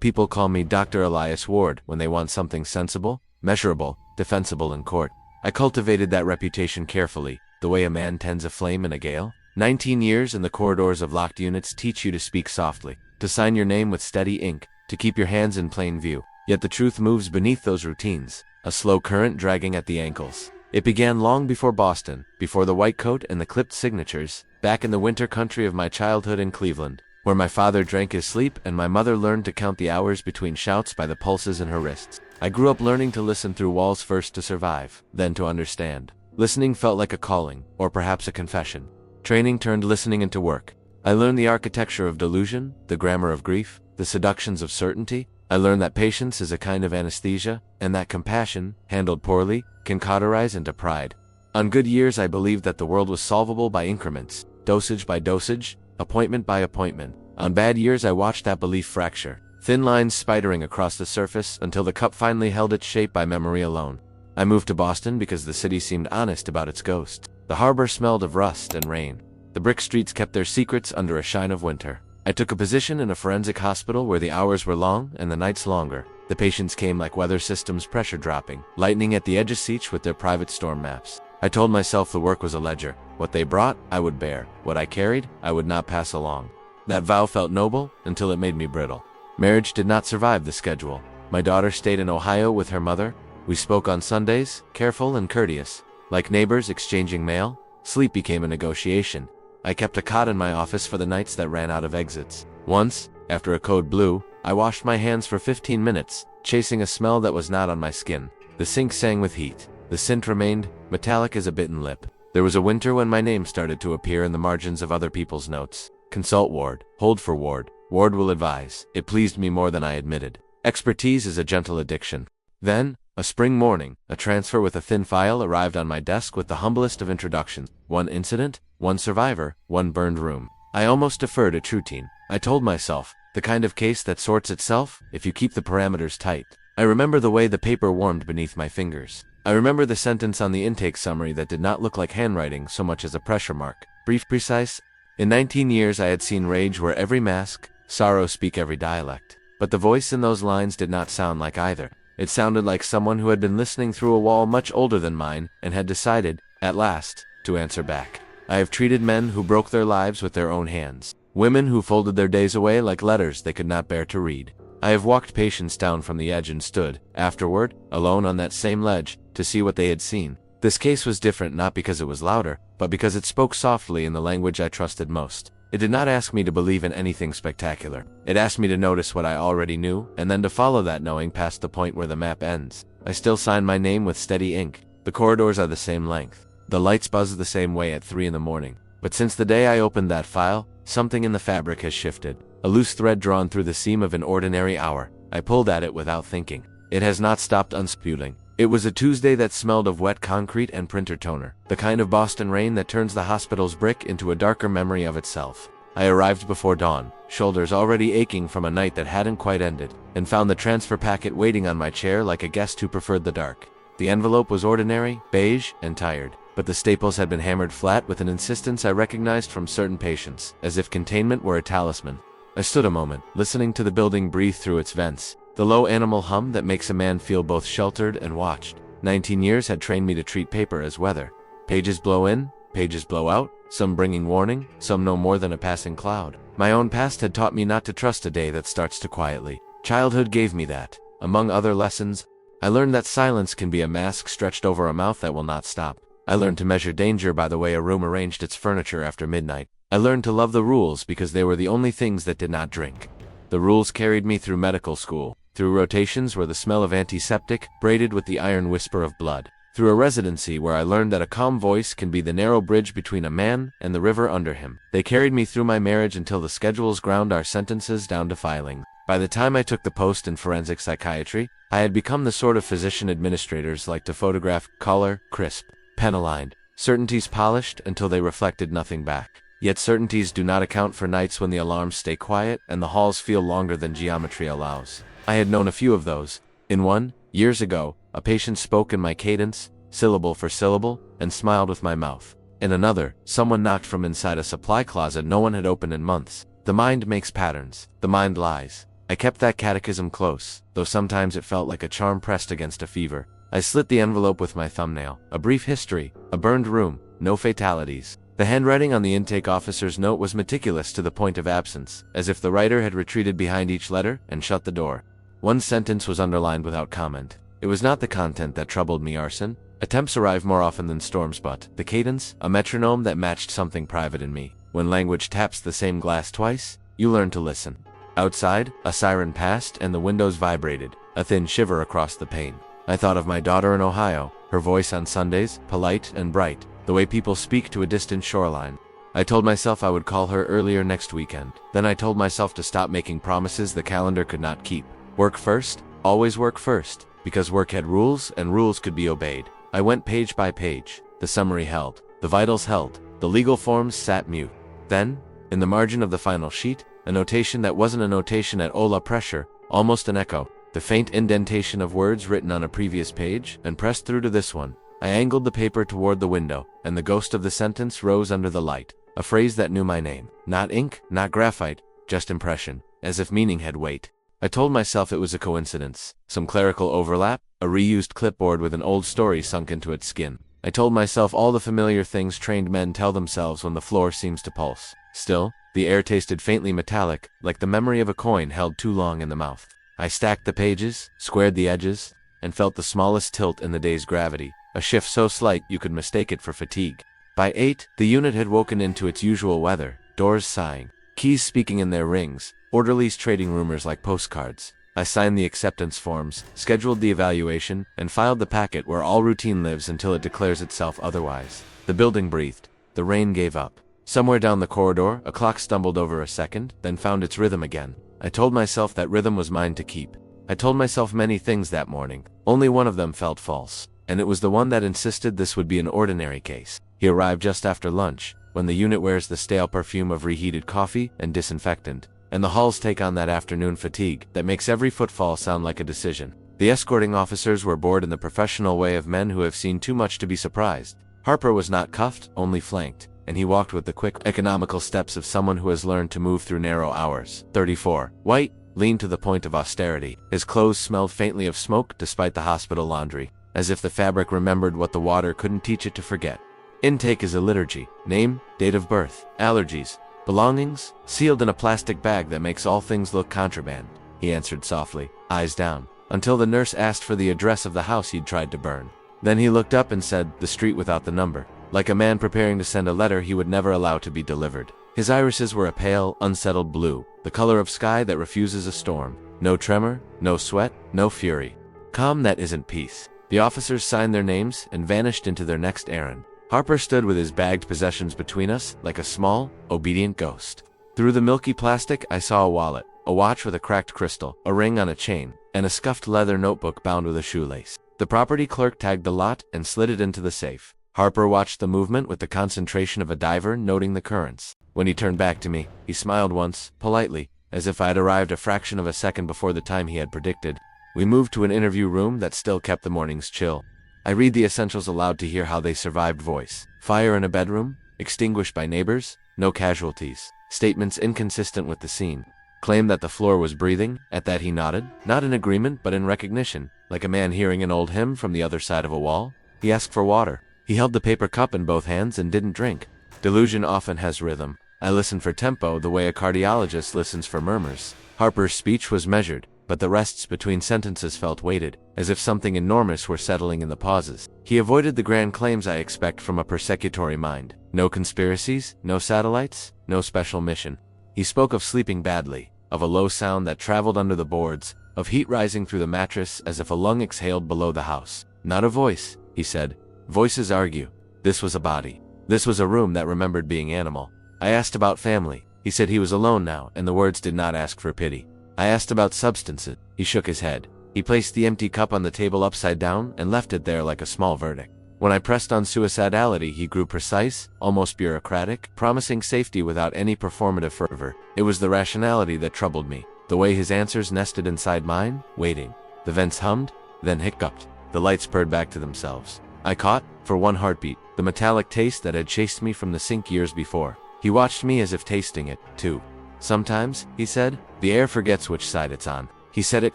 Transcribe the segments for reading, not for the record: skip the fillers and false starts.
People call me Dr. Elias Ward when they want something sensible, measurable, defensible in court. I cultivated that reputation carefully, the way a man tends a flame in a gale. 19 years in the corridors of locked units teach you to speak softly, to sign your name with steady ink, to keep your hands in plain view. Yet the truth moves beneath those routines, a slow current dragging at the ankles. It began long before Boston, before the white coat and the clipped signatures, back in the winter country of my childhood in Cleveland, where my father drank his sleep and my mother learned to count the hours between shouts by the pulses in her wrists. I grew up learning to listen through walls, first to survive, then to understand. Listening felt like a calling, or perhaps a confession. Training turned listening into work. I learned the architecture of delusion, the grammar of grief, the seductions of certainty. I learned that patience is a kind of anesthesia, and that compassion, handled poorly, can cauterize into pride. On good years I believed that the world was solvable by increments, dosage by dosage, appointment by appointment. On bad years I watched that belief fracture, thin lines spidering across the surface until the cup finally held its shape by memory alone. I moved to Boston because the city seemed honest about its ghosts. The harbor smelled of rust and rain. The brick streets kept their secrets under a shine of winter. I took a position in a forensic hospital where the hours were long and the nights longer. The patients came like weather systems pressure dropping, lightning at the edge of each with their private storm maps. I told myself the work was a ledger. What they brought, I would bear. What I carried, I would not pass along. That vow felt noble until it made me brittle. Marriage did not survive the schedule. My daughter stayed in Ohio with her mother. We spoke on Sundays, careful and courteous. Like neighbors exchanging mail, sleep became a negotiation. I kept a cot in my office for the nights that ran out of exits. Once, after a code blue, I washed my hands for 15 minutes, chasing a smell that was not on my skin. The sink sang with heat. The scent remained, metallic as a bitten lip. There was a winter when my name started to appear in the margins of other people's notes. Consult Ward. Hold for Ward. Ward will advise. It pleased me more than I admitted. Expertise is a gentle addiction. Then, a spring morning, a transfer with a thin file arrived on my desk with the humblest of introductions. One incident, one survivor, one burned room. I almost deferred a routine. I told myself, the kind of case that sorts itself if you keep the parameters tight. I remember the way the paper warmed beneath my fingers. I remember the sentence on the intake summary that did not look like handwriting so much as a pressure mark. Brief, precise. In 19 years I had seen rage wear every mask, sorrow speak every dialect. But the voice in those lines did not sound like either. It sounded like someone who had been listening through a wall much older than mine and had decided, at last, to answer back. I have treated men who broke their lives with their own hands. Women who folded their days away like letters they could not bear to read. I have walked patients down from the edge and stood, afterward, alone on that same ledge, to see what they had seen. This case was different not because it was louder, but because it spoke softly in the language I trusted most. It did not ask me to believe in anything spectacular. It asked me to notice what I already knew, and then to follow that knowing past the point where the map ends. I still sign my name with steady ink. The corridors are the same length. The lights buzz the same way at 3 in the morning. But since the day I opened that file, something in the fabric has shifted. A loose thread drawn through the seam of an ordinary hour. I pulled at it without thinking. It has not stopped unsputing. It was a Tuesday that smelled of wet concrete and printer toner, the kind of Boston rain that turns the hospital's brick into a darker memory of itself. I arrived before dawn, shoulders already aching from a night that hadn't quite ended, and found the transfer packet waiting on my chair like a guest who preferred the dark. The envelope was ordinary, beige, and tired, but the staples had been hammered flat with an insistence I recognized from certain patients, as if containment were a talisman. I stood a moment, listening to the building breathe through its vents, the low animal hum that makes a man feel both sheltered and watched. 19 years had trained me to treat paper as weather. Pages blow in, pages blow out, some bringing warning, some no more than a passing cloud. My own past had taught me not to trust a day that starts too quietly. Childhood gave me that. Among other lessons, I learned that silence can be a mask stretched over a mouth that will not stop. I learned to measure danger by the way a room arranged its furniture after midnight. I learned to love the rules because they were the only things that did not drink. The rules carried me through medical school, through rotations where the smell of antiseptic braided with the iron whisper of blood, through a residency where I learned that a calm voice can be the narrow bridge between a man and the river under him. They carried me through my marriage until the schedules ground our sentences down to filing. By the time I took the post in forensic psychiatry, I had become the sort of physician administrators like to photograph: color, crisp, pen aligned, certainties polished until they reflected nothing back. Yet certainties do not account for nights when the alarms stay quiet and the halls feel longer than geometry allows. I had known a few of those. In one, years ago, a patient spoke in my cadence, syllable for syllable, and smiled with my mouth. In another, someone knocked from inside a supply closet no one had opened in months. The mind makes patterns. The mind lies. I kept that catechism close, though sometimes it felt like a charm pressed against a fever. I slit the envelope with my thumbnail. A brief history, a burned room, no fatalities. The handwriting on the intake officer's note was meticulous to the point of absence, as if the writer had retreated behind each letter and shut the door. One sentence was underlined without comment. It was not the content that troubled me, Arson. Attempts arrive more often than storms, but the cadence, a metronome that matched something private in me. When language taps the same glass twice, you learn to listen. Outside, a siren passed and the windows vibrated, a thin shiver across the pane. I thought of my daughter in Ohio, her voice on Sundays, polite and bright, the way people speak to a distant shoreline. I told myself I would call her earlier next weekend. Then I told myself to stop making promises the calendar could not keep. Work first, always work first, because work had rules and rules could be obeyed. I went page by page. The summary held, the vitals held, the legal forms sat mute. Then, in the margin of the final sheet, a notation that wasn't a notation at all, pressure, almost an echo, the faint indentation of words written on a previous page and pressed through to this one. I angled the paper toward the window, and the ghost of the sentence rose under the light, a phrase that knew my name. Not ink, not graphite, just impression, as if meaning had weight. I told myself it was a coincidence, some clerical overlap, a reused clipboard with an old story sunk into its skin. I told myself all the familiar things trained men tell themselves when the floor seems to pulse. Still, the air tasted faintly metallic, like the memory of a coin held too long in the mouth. I stacked the pages, squared the edges, and felt the smallest tilt in the day's gravity, a shift so slight you could mistake it for fatigue. By 8, the unit had woken into its usual weather, doors sighing, keys speaking in their rings, orderlies trading rumors like postcards. I signed the acceptance forms, scheduled the evaluation, and filed the packet where all routine lives until it declares itself otherwise. The building breathed. The rain gave up. Somewhere down the corridor, a clock stumbled over a second, then found its rhythm again. I told myself that rhythm was mine to keep. I told myself many things that morning. Only one of them felt false, and it was the one that insisted this would be an ordinary case. He arrived just after lunch, when the unit wears the stale perfume of reheated coffee and disinfectant, and the halls take on that afternoon fatigue that makes every footfall sound like a decision. The escorting officers were bored in the professional way of men who have seen too much to be surprised. Harper was not cuffed, only flanked, and he walked with the quick, economical steps of someone who has learned to move through narrow hours. 34. White, lean to the point of austerity. His clothes smelled faintly of smoke despite the hospital laundry, as if the fabric remembered what the water couldn't teach it to forget. Intake is a liturgy. Name, date of birth, allergies, belongings, sealed in a plastic bag that makes all things look contraband, he answered softly, eyes down, until the nurse asked for the address of the house he'd tried to burn. Then he looked up and said, the street without the number, like a man preparing to send a letter he would never allow to be delivered. His irises were a pale, unsettled blue, the color of sky that refuses a storm. No tremor, no sweat, no fury. Calm that isn't peace. The officers signed their names and vanished into their next errand. Harper stood with his bagged possessions between us, like a small, obedient ghost. Through the milky plastic, I saw a wallet, a watch with a cracked crystal, a ring on a chain, and a scuffed leather notebook bound with a shoelace. The property clerk tagged the lot and slid it into the safe. Harper watched the movement with the concentration of a diver noting the currents. When he turned back to me, he smiled once, politely, as if I had arrived a fraction of a second before the time he had predicted. We moved to an interview room that still kept the morning's chill. I read the essentials aloud to hear how they survived voice. Fire in a bedroom, extinguished by neighbors, no casualties. Statements inconsistent with the scene. Claim that the floor was breathing. At that he nodded, not in agreement but in recognition, like a man hearing an old hymn from the other side of a wall. He asked for water. He held the paper cup in both hands and didn't drink. Delusion often has rhythm. I listened for tempo the way a cardiologist listens for murmurs. Harper's speech was measured, but the rests between sentences felt weighted, as if something enormous were settling in the pauses. He avoided the grand claims I expect from a persecutory mind. No conspiracies, no satellites, no special mission. He spoke of sleeping badly, of a low sound that traveled under the boards, of heat rising through the mattress as if a lung exhaled below the house. Not a voice, he said. Voices argue. This was a body. This was a room that remembered being animal. I asked about family. He said he was alone now, and the words did not ask for pity. I asked about substances. He shook his head. He placed the empty cup on the table upside down and left it there like a small verdict. When I pressed on suicidality, he grew precise, almost bureaucratic, promising safety without any performative fervor. It was the rationality that troubled me, the way his answers nested inside mine, waiting. The vents hummed, then hiccuped. The lights purred back to themselves. I caught, for one heartbeat, the metallic taste that had chased me from the sink years before. He watched me as if tasting it, too. Sometimes, he said, the air forgets which side it's on. He said it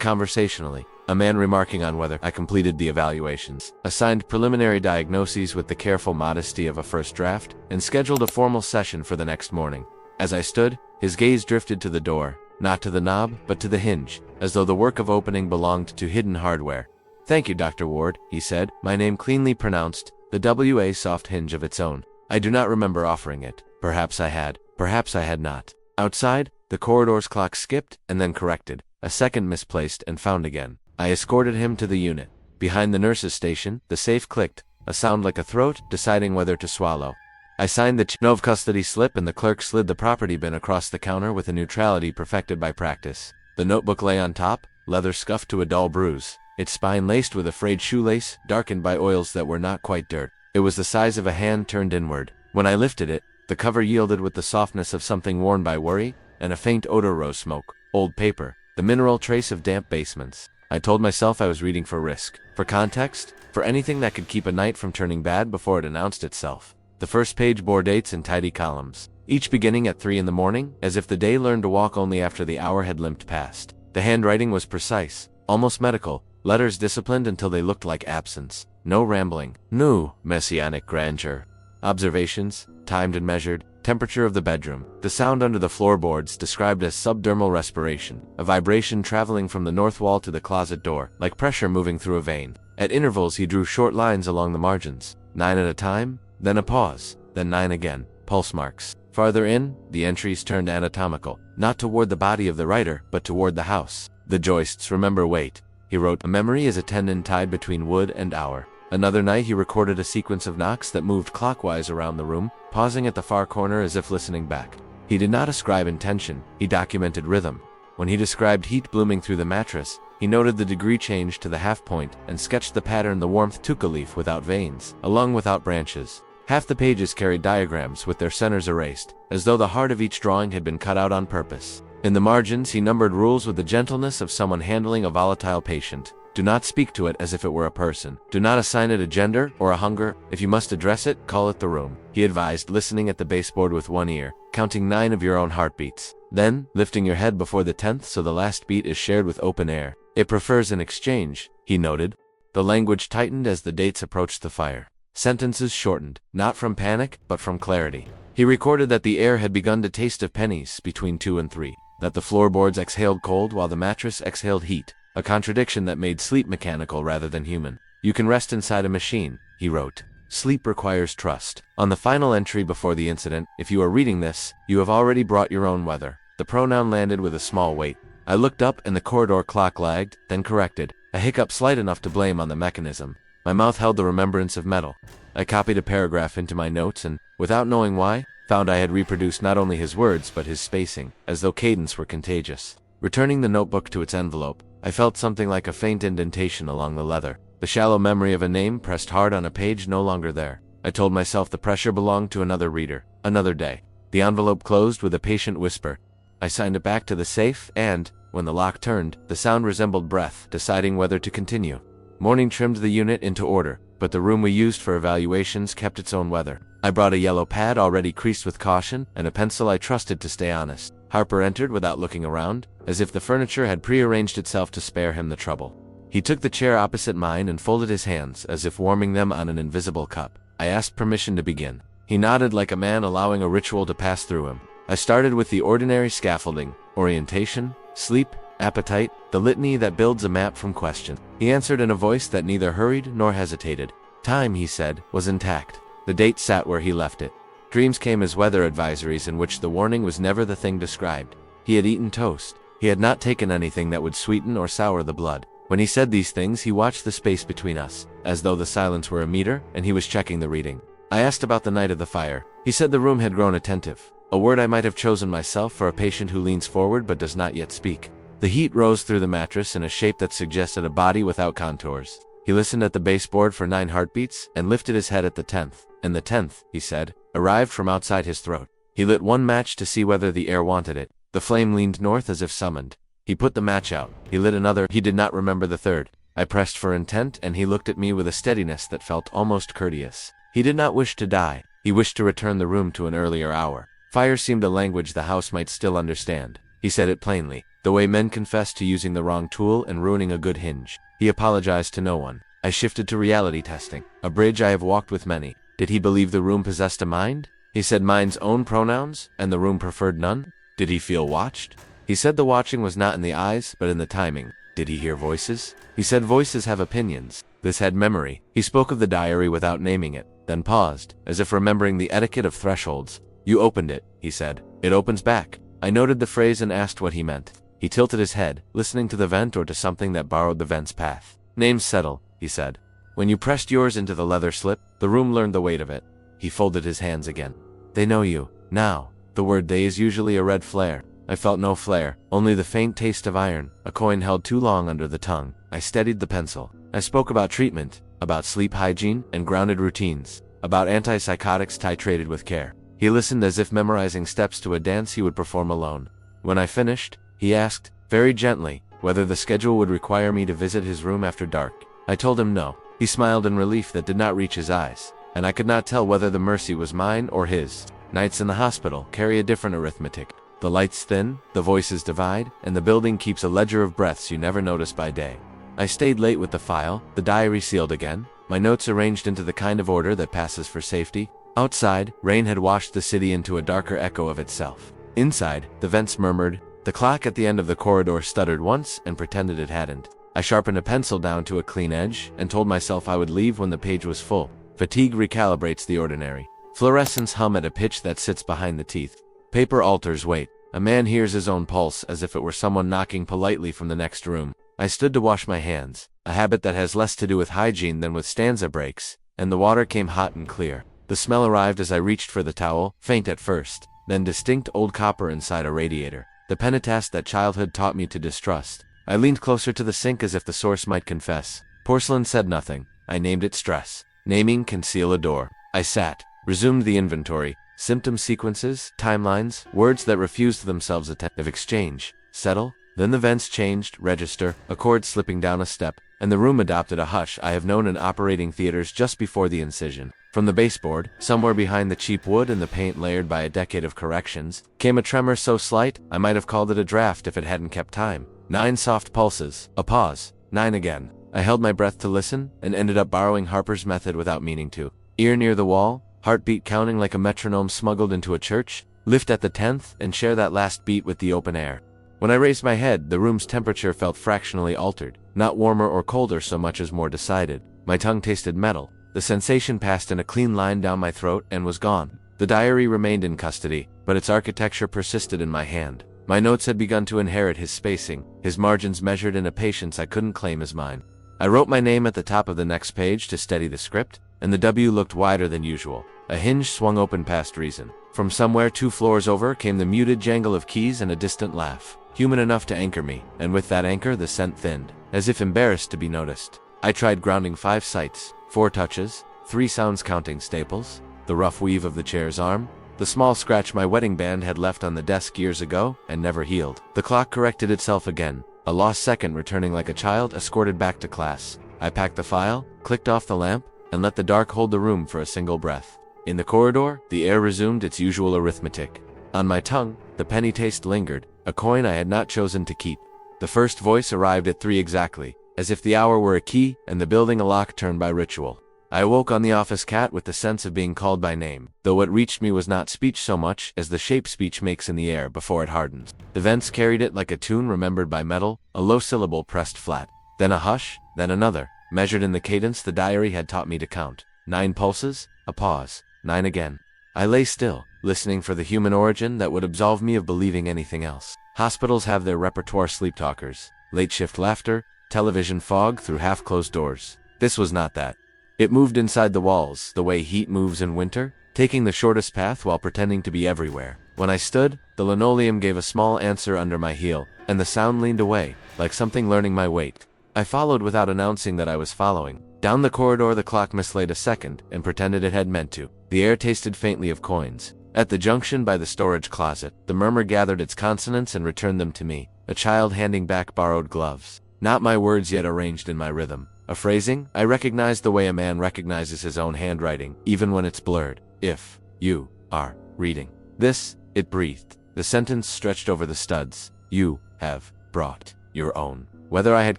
conversationally, a man remarking on whether I completed the evaluations, assigned preliminary diagnoses with the careful modesty of a first draft, and scheduled a formal session for the next morning. As I stood, his gaze drifted to the door, not to the knob, but to the hinge, as though the work of opening belonged to hidden hardware. "Thank you, Dr. Ward," he said, my name cleanly pronounced, the W.A. soft hinge of its own. I do not remember offering it. Perhaps I had. Perhaps I had not. Outside, the corridor's clock skipped and then corrected, a second misplaced and found again. I escorted him to the unit. Behind the nurse's station, the safe clicked, a sound like a throat deciding whether to swallow. I signed the chain of custody slip and the clerk slid the property bin across the counter with a neutrality perfected by practice. The notebook lay on top, leather scuffed to a dull bruise, its spine laced with a frayed shoelace, darkened by oils that were not quite dirt. It was the size of a hand turned inward. When I lifted it, the cover yielded with the softness of something worn by worry, and a faint odor rose: smoke, old paper, the mineral trace of damp basements. I told myself I was reading for risk, for context, for anything that could keep a night from turning bad before it announced itself. The first page bore dates in tidy columns, each beginning at 3 in the morning, as if the day learned to walk only after the hour had limped past. The handwriting was precise, almost medical, letters disciplined until they looked like absence. No rambling, no messianic grandeur. Observations, timed and measured, temperature of the bedroom, the sound under the floorboards described as subdermal respiration, a vibration traveling from the north wall to the closet door, like pressure moving through a vein. At intervals he drew short lines along the margins, 9 at a time, then a pause, then 9 again, pulse marks. Farther in, the entries turned anatomical, not toward the body of the writer, but toward the house. The joists remember weight. He wrote, "A memory is a tendon tied between wood and hour." Another night he recorded a sequence of knocks that moved clockwise around the room, pausing at the far corner as if listening back. He did not ascribe intention, he documented rhythm. When he described heat blooming through the mattress, he noted the degree change to the half point and sketched the pattern: the warmth took a leaf without veins, a lung without branches. Half the pages carried diagrams with their centers erased, as though the heart of each drawing had been cut out on purpose. In the margins he numbered rules with the gentleness of someone handling a volatile patient. Do not speak to it as if it were a person. Do not assign it a gender or a hunger. If you must address it, call it the room. He advised, listening at the baseboard with one ear, counting 9 of your own heartbeats. Then, lifting your head before the 10th so the last beat is shared with open air. It prefers an exchange, he noted. The language tightened as the dates approached the fire. Sentences shortened, not from panic, but from clarity. He recorded that the air had begun to taste of pennies between 2 and 3, that the floorboards exhaled cold while the mattress exhaled heat. A contradiction that made sleep mechanical rather than human. "You can rest inside a machine," he wrote. "Sleep requires trust." On the final entry before the incident, if you are reading this, you have already brought your own weather. The pronoun landed with a small weight. I looked up and the corridor clock lagged, then corrected, a hiccup slight enough to blame on the mechanism. My mouth held the remembrance of metal. I copied a paragraph into my notes and, without knowing why, found I had reproduced not only his words but his spacing, as though cadence were contagious. Returning the notebook to its envelope, I felt something like a faint indentation along the leather. The shallow memory of a name pressed hard on a page no longer there. I told myself the pressure belonged to another reader, another day. The envelope closed with a patient whisper. I signed it back to the safe and, when the lock turned, the sound resembled breath, deciding whether to continue. Morning trimmed the unit into order, but the room we used for evaluations kept its own weather. I brought a yellow pad already creased with caution and a pencil I trusted to stay honest. Harper entered without looking around, as if the furniture had prearranged itself to spare him the trouble. He took the chair opposite mine and folded his hands as if warming them on an invisible cup. I asked permission to begin. He nodded like a man allowing a ritual to pass through him. I started with the ordinary scaffolding: orientation, sleep, appetite, the litany that builds a map from question. He answered in a voice that neither hurried nor hesitated. Time, he said, was intact. The date sat where he left it. Dreams came as weather advisories in which the warning was never the thing described. He had eaten toast. He had not taken anything that would sweeten or sour the blood. When he said these things, he watched the space between us, as though the silence were a meter, and he was checking the reading. I asked about the night of the fire. He said the room had grown attentive, a word I might have chosen myself for a patient who leans forward but does not yet speak. The heat rose through the mattress in a shape that suggested a body without contours. He listened at the baseboard for 9 heartbeats and lifted his head at the 10th. And the 10th, he said, arrived from outside his throat. He lit one match to see whether the air wanted it. The flame leaned north as if summoned. He put the match out. He lit another. He did not remember the third. I pressed for intent, and he looked at me with a steadiness that felt almost courteous. He did not wish to die. He wished to return the room to an earlier hour. Fire seemed a language the house might still understand. He said it plainly, the way men confess to using the wrong tool and ruining a good hinge. He apologized to no one. I shifted to reality testing, a bridge I have walked with many. Did he believe the room possessed a mind? He said mind's own pronouns, and the room preferred none? Did he feel watched? He said the watching was not in the eyes, but in the timing. Did he hear voices? He said voices have opinions. This had memory. He spoke of the diary without naming it, then paused, as if remembering the etiquette of thresholds. You opened it, he said. It opens back. I noted the phrase and asked what he meant. He tilted his head, listening to the vent or to something that borrowed the vent's path. Names settle, he said. When you pressed yours into the leather slip, the room learned the weight of it. He folded his hands again. They know you. Now. The word they is usually a red flare. I felt no flare, only the faint taste of iron, a coin held too long under the tongue. I steadied the pencil. I spoke about treatment, about sleep hygiene and grounded routines, about antipsychotics titrated with care. He listened as if memorizing steps to a dance he would perform alone. When I finished, he asked, very gently, whether the schedule would require me to visit his room after dark. I told him no. He smiled in relief that did not reach his eyes, and I could not tell whether the mercy was mine or his. Nights in the hospital carry a different arithmetic. The lights thin, the voices divide, and the building keeps a ledger of breaths you never notice by day. I stayed late with the file, the diary sealed again, my notes arranged into the kind of order that passes for safety. Outside, rain had washed the city into a darker echo of itself. Inside, the vents murmured. The clock at the end of the corridor stuttered once and pretended it hadn't. I sharpened a pencil down to a clean edge and told myself I would leave when the page was full. Fatigue recalibrates the ordinary. Fluorescents hum at a pitch that sits behind the teeth. Paper alters weight. A man hears his own pulse as if it were someone knocking politely from the next room. I stood to wash my hands, a habit that has less to do with hygiene than with stanza breaks, and the water came hot and clear. The smell arrived as I reached for the towel, faint at first, then distinct old copper inside a radiator, the penitence that childhood taught me to distrust. I leaned closer to the sink as if the source might confess. Porcelain said nothing. I named it stress. Naming can seal a door. I sat, resumed the inventory. Symptom sequences, timelines, words that refused themselves attentive exchange. Settle. Then the vents changed, register, a cord slipping down a step, and the room adopted a hush I have known in operating theaters just before the incision. From the baseboard, somewhere behind the cheap wood and the paint layered by a decade of corrections, came a tremor so slight I might have called it a draft if it hadn't kept time. 9 soft pulses, a pause, 9 again. I held my breath to listen, and ended up borrowing Harper's method without meaning to. Ear near the wall, heartbeat counting like a metronome smuggled into a church, lift at the 10th and share that last beat with the open air. When I raised my head, the room's temperature felt fractionally altered, not warmer or colder so much as more decided. My tongue tasted metal. The sensation passed in a clean line down my throat and was gone. The diary remained in custody, but its architecture persisted in my hand. My notes had begun to inherit his spacing, his margins measured in a patience I couldn't claim as mine. I wrote my name at the top of the next page to steady the script, and the W looked wider than usual. A hinge swung open past reason. From somewhere 2 floors over came the muted jangle of keys and a distant laugh, human enough to anchor me, and with that anchor the scent thinned, as if embarrassed to be noticed. I tried grounding 5 sights, 4 touches, 3 sounds counting staples, the rough weave of the chair's arm, the small scratch my wedding band had left on the desk years ago and never healed. The clock corrected itself again, a lost second returning like a child escorted back to class. I packed the file, clicked off the lamp, and let the dark hold the room for a single breath. In the corridor, the air resumed its usual arithmetic. On my tongue, the penny taste lingered, a coin I had not chosen to keep. The first voice arrived at 3 exactly, as if the hour were a key and the building a lock turned by ritual. I awoke on the office cat with the sense of being called by name, though what reached me was not speech so much as the shape speech makes in the air before it hardens. The vents carried it like a tune remembered by metal, a low syllable pressed flat. Then a hush, then another, measured in the cadence the diary had taught me to count. 9 pulses, a pause, 9 again. I lay still, listening for the human origin that would absolve me of believing anything else. Hospitals have their repertoire sleep talkers, late shift laughter, television fog through half-closed doors. This was not that. It moved inside the walls, the way heat moves in winter, taking the shortest path while pretending to be everywhere. When I stood, the linoleum gave a small answer under my heel, and the sound leaned away, like something learning my weight. I followed without announcing that I was following. Down the corridor the clock mislaid a second, and pretended it had meant to. The air tasted faintly of coins. At the junction by the storage closet, the murmur gathered its consonants and returned them to me, a child handing back borrowed gloves. Not my words yet arranged in my rhythm. A phrasing, I recognized the way a man recognizes his own handwriting, even when it's blurred. If you are reading This, it breathed. The sentence stretched over the studs. You have brought your own. Whether I had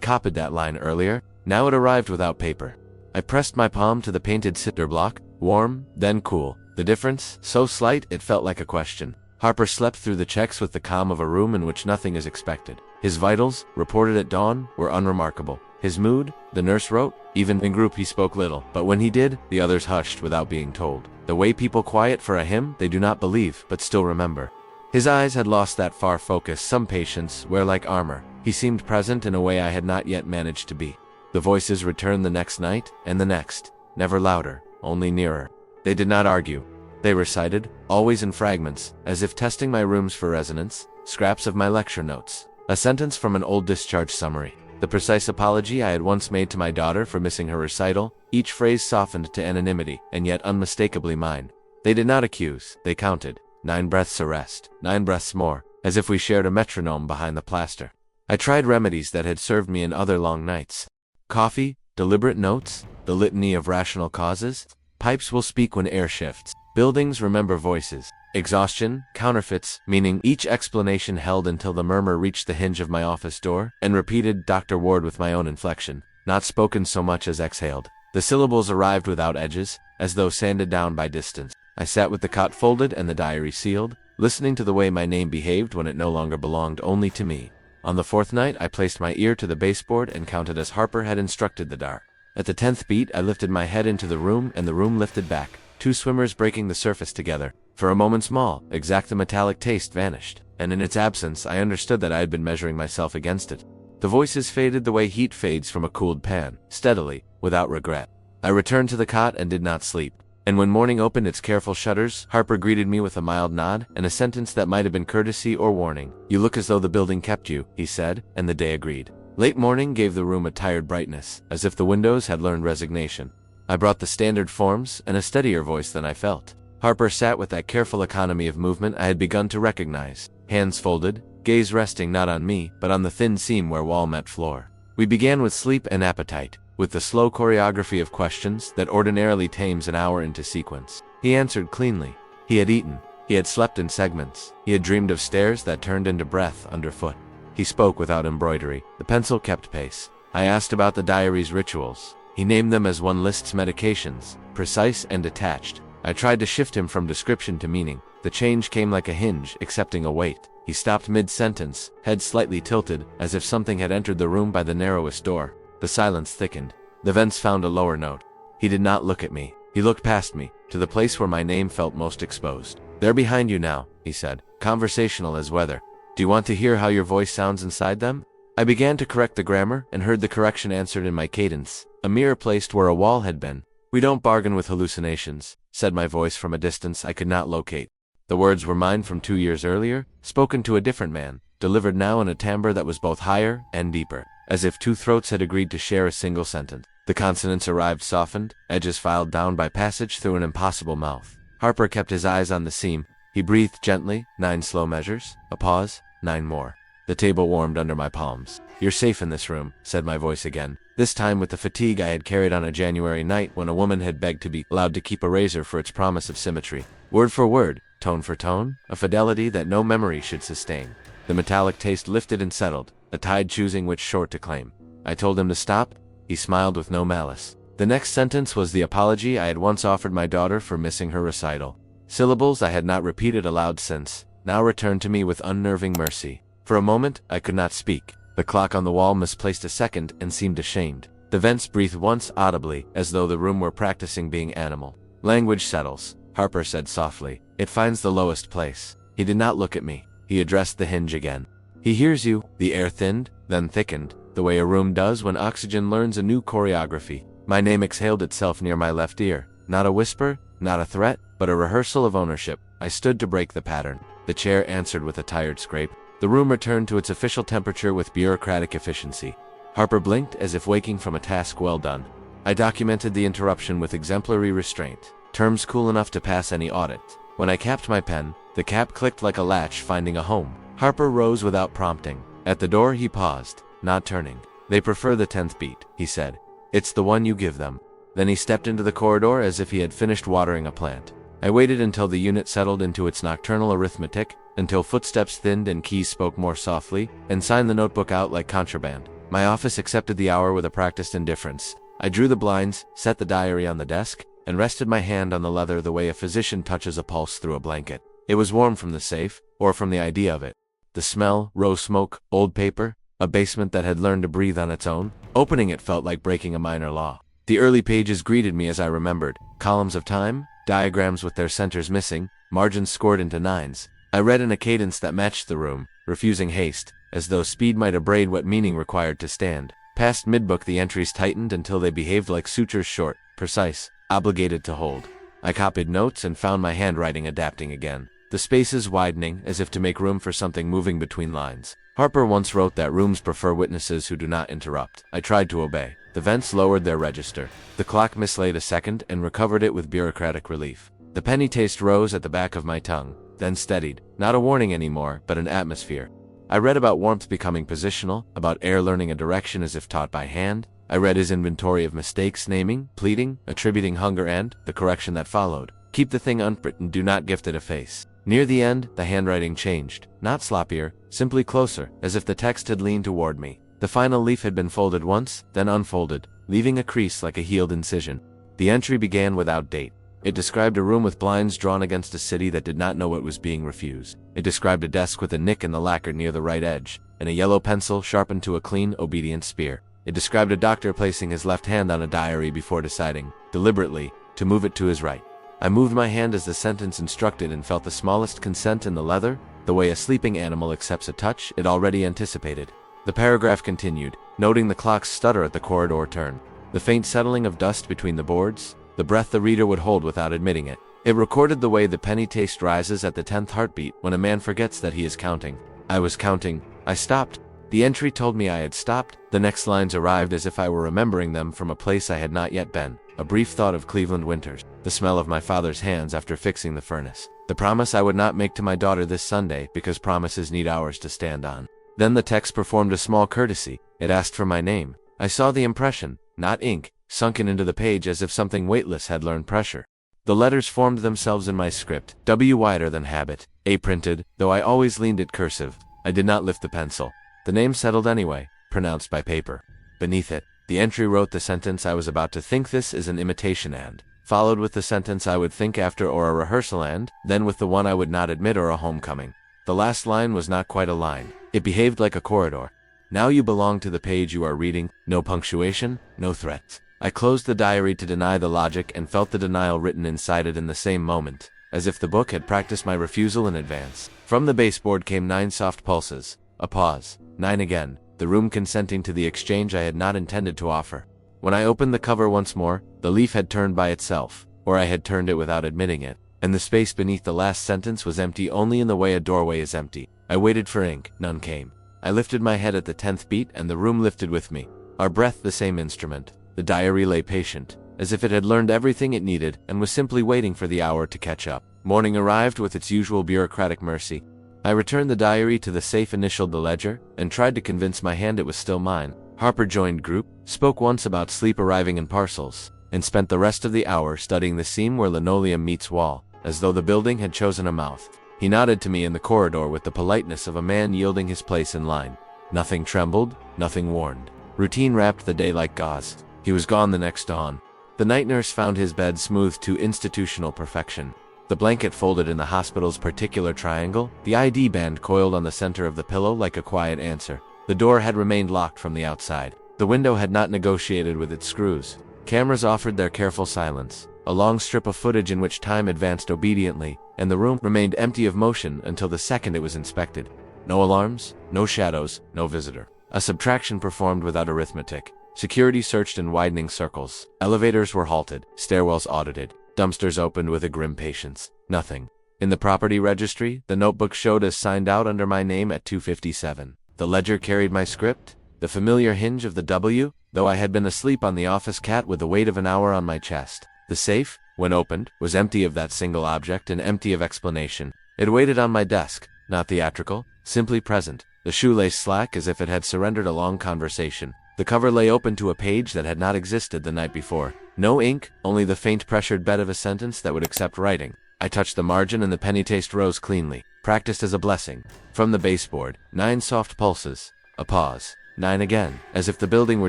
copied that line earlier, now it arrived without paper. I pressed my palm to the painted cinder block, warm, then cool. The difference, so slight it felt like a question. Harper slept through the checks with the calm of a room in which nothing is expected. His vitals, reported at dawn, were unremarkable. His mood, the nurse wrote, even in group he spoke little, but when he did, the others hushed without being told. The way people quiet for a hymn they do not believe, but still remember. His eyes had lost that far focus some patients wear like armor. He seemed present in a way I had not yet managed to be. The voices returned the next night, and the next, never louder, only nearer. They did not argue. They recited, always in fragments, as if testing my rooms for resonance, scraps of my lecture notes. A sentence from an old discharge summary. The precise apology I had once made to my daughter for missing her recital, each phrase softened to anonymity, and yet unmistakably mine. They did not accuse, they counted. 9 breaths a rest, 9 breaths more, as if we shared a metronome behind the plaster. I tried remedies that had served me in other long nights. Coffee, deliberate notes, the litany of rational causes. Pipes will speak when air shifts. Buildings remember voices. Exhaustion, counterfeits, meaning each explanation held until the murmur reached the hinge of my office door, and repeated Dr. Ward with my own inflection, not spoken so much as exhaled. The syllables arrived without edges, as though sanded down by distance. I sat with the cot folded and the diary sealed, listening to the way my name behaved when it no longer belonged only to me. On the 4th night, I placed my ear to the baseboard and counted as Harper had instructed the dar. At the 10th beat, I lifted my head into the room, and the room lifted back, 2 swimmers breaking the surface together. For a moment small, exact the metallic taste vanished, and in its absence, I understood that I had been measuring myself against it. The voices faded the way heat fades from a cooled pan, steadily, without regret. I returned to the cot and did not sleep. And when morning opened its careful shutters, Harper greeted me with a mild nod and a sentence that might have been courtesy or warning. You look as though the building kept you, he said, and the day agreed. Late morning gave the room a tired brightness, as if the windows had learned resignation. I brought the standard forms and a steadier voice than I felt. Harper sat with that careful economy of movement I had begun to recognize. Hands folded, gaze resting not on me, but on the thin seam where wall met floor. We began with sleep and appetite, with the slow choreography of questions that ordinarily tames an hour into sequence. He answered cleanly. He had eaten. He had slept in segments. He had dreamed of stairs that turned into breath underfoot. He spoke without embroidery. The pencil kept pace. I asked about the diary's rituals. He named them as one lists medications, precise and detached. I tried to shift him from description to meaning. The change came like a hinge, accepting a weight. He stopped mid-sentence, head slightly tilted, as if something had entered the room by the narrowest door. The silence thickened. The vents found a lower note. He did not look at me. He looked past me, to the place where my name felt most exposed. They're behind you now, he said, conversational as weather. Do you want to hear how your voice sounds inside them? I began to correct the grammar and heard the correction answered in my cadence, a mirror placed where a wall had been. We don't bargain with hallucinations, said my voice from a distance I could not locate. The words were mine from 2 years earlier, spoken to a different man, delivered now in a timbre that was both higher and deeper, as if 2 throats had agreed to share a single sentence. The consonants arrived softened, edges filed down by passage through an impossible mouth. Harper kept his eyes on the seam. He breathed gently, 9 slow measures, a pause, 9 more. The table warmed under my palms. You're safe in this room, said my voice again, this time with the fatigue I had carried on a January night when a woman had begged to be allowed to keep a razor for its promise of symmetry. Word for word, tone for tone, a fidelity that no memory should sustain. The metallic taste lifted and settled, a tide choosing which shore to claim. I told him to stop. He smiled with no malice. The next sentence was the apology I had once offered my daughter for missing her recital. Syllables I had not repeated aloud since, now returned to me with unnerving mercy. For a moment, I could not speak. The clock on the wall misplaced a second and seemed ashamed. The vents breathed once audibly, as though the room were practicing being animal. Language settles, Harper said softly. It finds the lowest place. He did not look at me. He addressed the hinge again. He hears you. The air thinned, then thickened, the way a room does when oxygen learns a new choreography. My name exhaled itself near my left ear. Not a whisper, not a threat, but a rehearsal of ownership. I stood to break the pattern. The chair answered with a tired scrape. The room returned to its official temperature with bureaucratic efficiency. Harper blinked as if waking from a task well done. I documented the interruption with exemplary restraint, terms cool enough to pass any audit. When I capped my pen, the cap clicked like a latch finding a home. Harper rose without prompting. At the door he paused, not turning. They prefer the 10th beat, he said. It's the one you give them. Then he stepped into the corridor as if he had finished watering a plant. I waited until the unit settled into its nocturnal arithmetic, until footsteps thinned and keys spoke more softly, and signed the notebook out like contraband. My office accepted the hour with a practiced indifference. I drew the blinds, set the diary on the desk, and rested my hand on the leather the way a physician touches a pulse through a blanket. It was warm from the safe, or from the idea of it. The smell, rose smoke, old paper, a basement that had learned to breathe on its own. Opening it felt like breaking a minor law. The early pages greeted me as I remembered. Columns of time, diagrams with their centers missing, margins scored into nines. I read in a cadence that matched the room, refusing haste, as though speed might abrade what meaning required to stand. Past mid-book the entries tightened until they behaved like sutures, short, precise, obligated to hold. I copied notes and found my handwriting adapting again, the spaces widening as if to make room for something moving between lines. Harper once wrote that rooms prefer witnesses who do not interrupt. I tried to obey. The vents lowered their register. The clock mislaid a second and recovered it with bureaucratic relief. The penny taste rose at the back of my tongue, then steadied. Not a warning anymore, but an atmosphere. I read about warmth becoming positional, about air learning a direction as if taught by hand. I read his inventory of mistakes, naming, pleading, attributing hunger and the correction that followed. Keep the thing unwritten, do not gift it a face. Near the end, the handwriting changed. Not sloppier, simply closer, as if the text had leaned toward me. The final leaf had been folded once, then unfolded, leaving a crease like a healed incision. The entry began without date. It described a room with blinds drawn against a city that did not know it was being refused. It described a desk with a nick in the lacquer near the right edge, and a yellow pencil sharpened to a clean, obedient spear. It described a doctor placing his left hand on a diary before deciding, deliberately, to move it to his right. I moved my hand as the sentence instructed and felt the smallest consent in the leather, the way a sleeping animal accepts a touch it already anticipated. The paragraph continued, noting the clock's stutter at the corridor turn, the faint settling of dust between the boards, the breath the reader would hold without admitting it. It recorded the way the penny taste rises at the 10th heartbeat when a man forgets that he is counting. I was counting. I stopped. The entry told me I had stopped. The next lines arrived as if I were remembering them from a place I had not yet been. A brief thought of Cleveland winters, the smell of my father's hands after fixing the furnace, the promise I would not make to my daughter this Sunday because promises need hours to stand on. Then the text performed a small courtesy. It asked for my name. I saw the impression, not ink, sunken into the page as if something weightless had learned pressure. The letters formed themselves in my script, W wider than habit, A printed, though I always leaned it cursive. I did not lift the pencil. The name settled anyway, pronounced by paper. Beneath it, the entry wrote the sentence I was about to think this is an imitation and, followed with the sentence I would think after or a rehearsal and, then with the one I would not admit or a homecoming. The last line was not quite a line. It behaved like a corridor. Now you belong to the page you are reading, no punctuation, no threats. I closed the diary to deny the logic and felt the denial written inside it in the same moment, as if the book had practiced my refusal in advance. From the baseboard came 9 soft pulses, a pause, 9 again, the room consenting to the exchange I had not intended to offer. When I opened the cover once more, the leaf had turned by itself, or I had turned it without admitting it, and the space beneath the last sentence was empty only in the way a doorway is empty. I waited for ink, none came. I lifted my head at the 10th beat and the room lifted with me. Our breath the same instrument. The diary lay patient, as if it had learned everything it needed and was simply waiting for the hour to catch up. Morning arrived with its usual bureaucratic mercy. I returned the diary to the safe, initialed the ledger, and tried to convince my hand it was still mine. Harper joined group, spoke once about sleep arriving in parcels, and spent the rest of the hour studying the seam where linoleum meets wall, as though the building had chosen a mouth. He nodded to me in the corridor with the politeness of a man yielding his place in line. Nothing trembled, nothing warned. Routine wrapped the day like gauze. He was gone the next dawn. The night nurse found his bed smoothed to institutional perfection. The blanket folded in the hospital's particular triangle, the ID band coiled on the center of the pillow like a quiet answer. The door had remained locked from the outside. The window had not negotiated with its screws. Cameras offered their careful silence, a long strip of footage in which time advanced obediently, and the room remained empty of motion until the second it was inspected. No alarms, no shadows, no visitor. A subtraction performed without arithmetic. Security searched in widening circles. Elevators were halted, stairwells audited, dumpsters opened with a grim patience. Nothing. In the property registry, the notebook showed as signed out under my name at 257. The ledger carried my script, the familiar hinge of the W, though I had been asleep on the office cat with the weight of an hour on my chest. The safe, when opened, was empty of that single object and empty of explanation. It waited on my desk, not theatrical, simply present. The shoelace slack as if it had surrendered a long conversation. The cover lay open to a page that had not existed the night before. No ink, only the faint pressured bed of a sentence that would accept writing. I touched the margin and the penny taste rose cleanly, practiced as a blessing. From the baseboard, 9 soft pulses. A pause. 9 again, as if the building were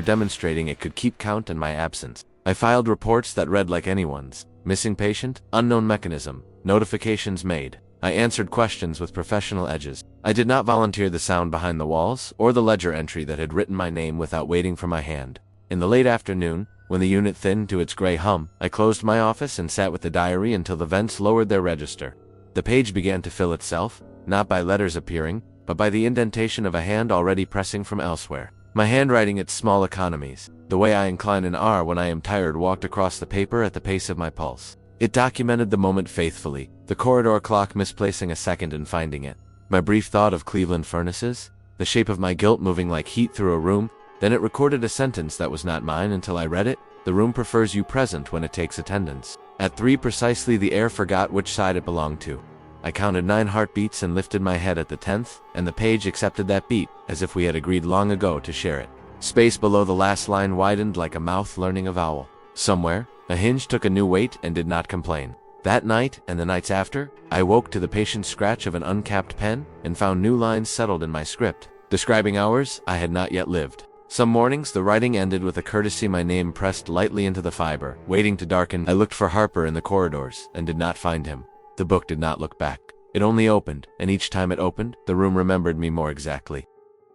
demonstrating it could keep count in my absence. I filed reports that read like anyone's. Missing patient, unknown mechanism, notifications made. I answered questions with professional edges. I did not volunteer the sound behind the walls, or the ledger entry that had written my name without waiting for my hand. In the late afternoon, when the unit thinned to its gray hum, I closed my office and sat with the diary until the vents lowered their register. The page began to fill itself, not by letters appearing, but by the indentation of a hand already pressing from elsewhere. My handwriting its small economies, the way I incline an R when I am tired, walked across the paper at the pace of my pulse. It documented the moment faithfully, the corridor clock misplacing a second and finding it. My brief thought of Cleveland furnaces, the shape of my guilt moving like heat through a room, then it recorded a sentence that was not mine until I read it. The room prefers you present when it takes attendance. At 3 precisely the air forgot which side it belonged to. I counted 9 heartbeats and lifted my head at the 10th, and the page accepted that beat, as if we had agreed long ago to share it. Space below the last line widened like a mouth learning a vowel. Somewhere, a hinge took a new weight and did not complain. That night, and the nights after, I woke to the patient scratch of an uncapped pen, and found new lines settled in my script, describing hours I had not yet lived. Some mornings the writing ended with a courtesy, my name pressed lightly into the fiber. Waiting to darken, I looked for Harper in the corridors, and did not find him. The book did not look back. It only opened, and each time it opened, the room remembered me more exactly.